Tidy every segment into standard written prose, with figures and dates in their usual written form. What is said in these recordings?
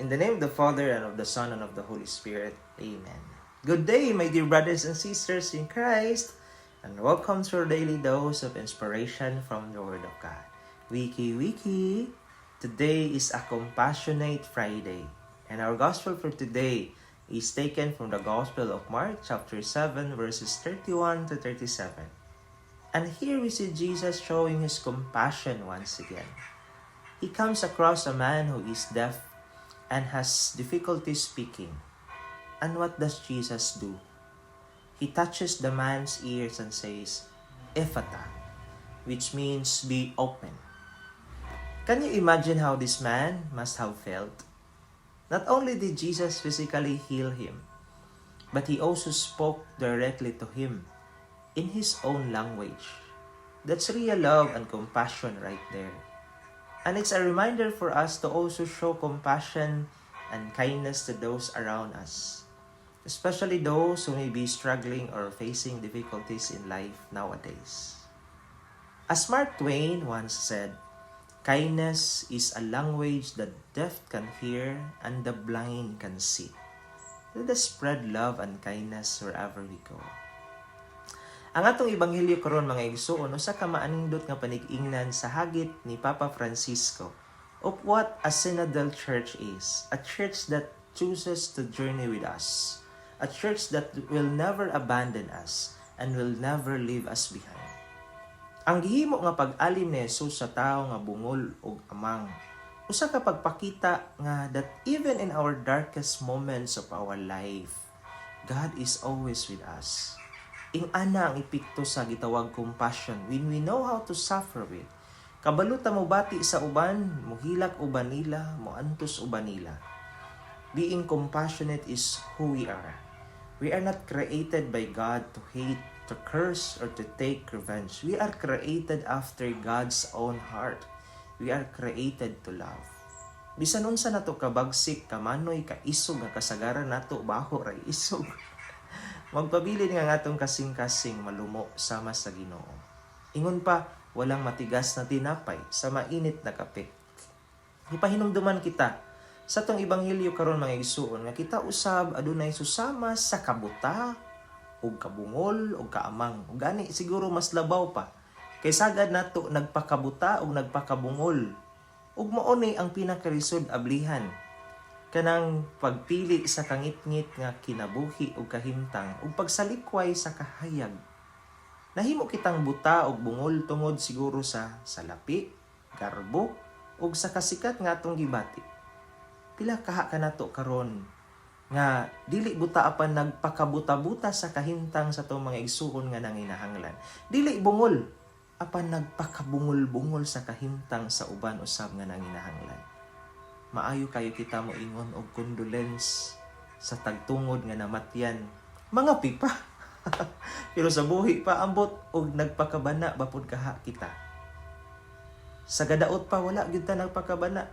In the name of the Father, and of the Son, and of the Holy Spirit. Amen. Good day, my dear brothers and sisters in Christ, and welcome to our daily dose of inspiration from the Word of God. Wiki. Today is a Compassionate Friday, and our Gospel for today is taken from the Gospel of Mark, chapter 7, verses 31 to 37. And here we see Jesus showing His compassion once again. He comes across a man who is deaf and has difficulty speaking. And what does Jesus do? He touches the man's ears and says, Ephata, which means be open. Can you imagine how this man must have felt? Not only did Jesus physically heal him, but He also spoke directly to him in His own language. That's real love and compassion right there. And it's a reminder for us to also show compassion and kindness to those around us, especially those who may be struggling or facing difficulties in life nowadays. As Mark Twain once said, kindness is a language the deaf can hear and the blind can see. Let us spread love and kindness wherever we go. Ang atong ebanghelyo karon mga igsoon usa ka maanindot nga panig-ingnan sa hagit ni Papa Francisco of what a synodal church is. A church that chooses to journey with us. A church that will never abandon us and will never leave us behind. Ang gihimo nga pag-alim ni Jesus sa tao nga bungol ug amang usa ka pagpakita nga that even in our darkest moments of our life, God is always with us. Ing-ana ang epekto sa gitawag compassion when we know how to suffer with. Kabaluta mo bati sa uban, muhilak uban nila, muantos uban nila. Being compassionate is who we are. We are not created by God to hate, to curse, or to take revenge. We are created after God's own heart. We are created to love. Bisan unsa nato kabagsik, kamanoy, kaisog nga kasagaran nato baho ray isog. Magpabilin nga atong kasing-kasing malumo sama sa Ginoo. Ingon pa, walang matigas na tinapay sa mainit na kape. Ipahinumduman kita sa tong ebanghelyo karon mga igsuon nga kita usab adunay susama sa kabuta ug kabungol ug kaamang. Ug gani siguro mas labaw pa kay sagad nato nagpakabuta ug nagpakabungol. Ug mao ni ang pinakarisod ablihan. Kanang pagpili sa kangit-ngit nga kinabuhi o kahimtang o pagsalikway sa kahayag. Nahimo kitang buta o bungol tungod siguro sa salapi, garbo, o sa kasikat nga atong gibati. Pila kaha ka nato karon nga dili buta apan nagpakabuta-buta sa kahimtang sa itong mga igsuon nga nanginahanglan. Dili bungol apan nagpakabungol-bungol sa kahimtang sa uban usab nga nanginahanglan. Maayo kayo kita mo ingon og condolence sa tagtungod nga namatyan. Mga pipa. Pero sa buhi pa ambot og nagpakabana bapod kaha kita. Sa gadaot pa wala gyud ta nagpakabana.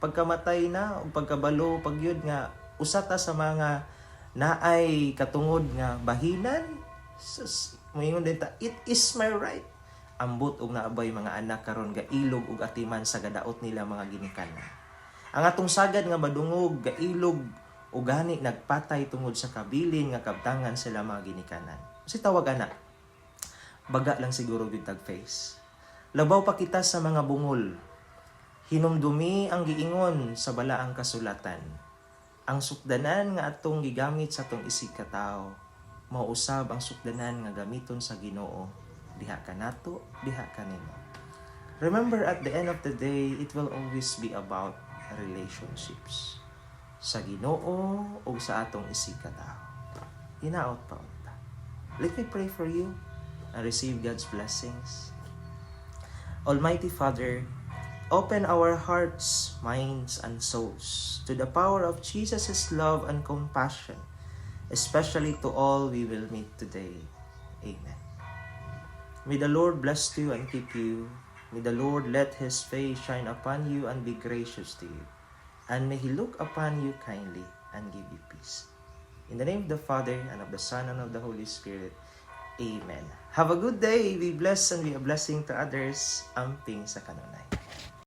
Pagkamatay na og pagkabalo pagyud nga usata sa mga naay katungod nga bahinan. Moingon din ta, it is my right. Ambot og naabay mga anak karon gailog og atiman sa gadaot nila mga ginikanan. Ang atong sagad nga madungog, gailog, o gani nagpatay tungod sa kabilin nga kabtangan sila mga ginikanan. Kasi tawag ana, baga lang siguro yung tag-face. Labaw pa kita sa mga bungol. Hinumdumi ang giingon sa balaang kasulatan. Ang sukdanan nga atong gigamit sa atong isig katao, mauusab ang sukdanan nga gamiton sa Ginoo. Diha ka nato, diha ka nimo. Remember, at the end of the day, it will always be about relationships sa Ginoo o sa atong isig katao. Hinaot pa unta. Let me pray for you and receive God's blessings. Almighty Father, open our hearts, minds, and souls to the power of Jesus' love and compassion, especially to all we will meet today. Amen. May the Lord bless you and keep you. May the Lord let His face shine upon you and be gracious to you. And may He look upon you kindly and give you peace. In the name of the Father, and of the Son, and of the Holy Spirit. Amen. Have a good day. Be blessed and be a blessing to others. Amping sa kanunay.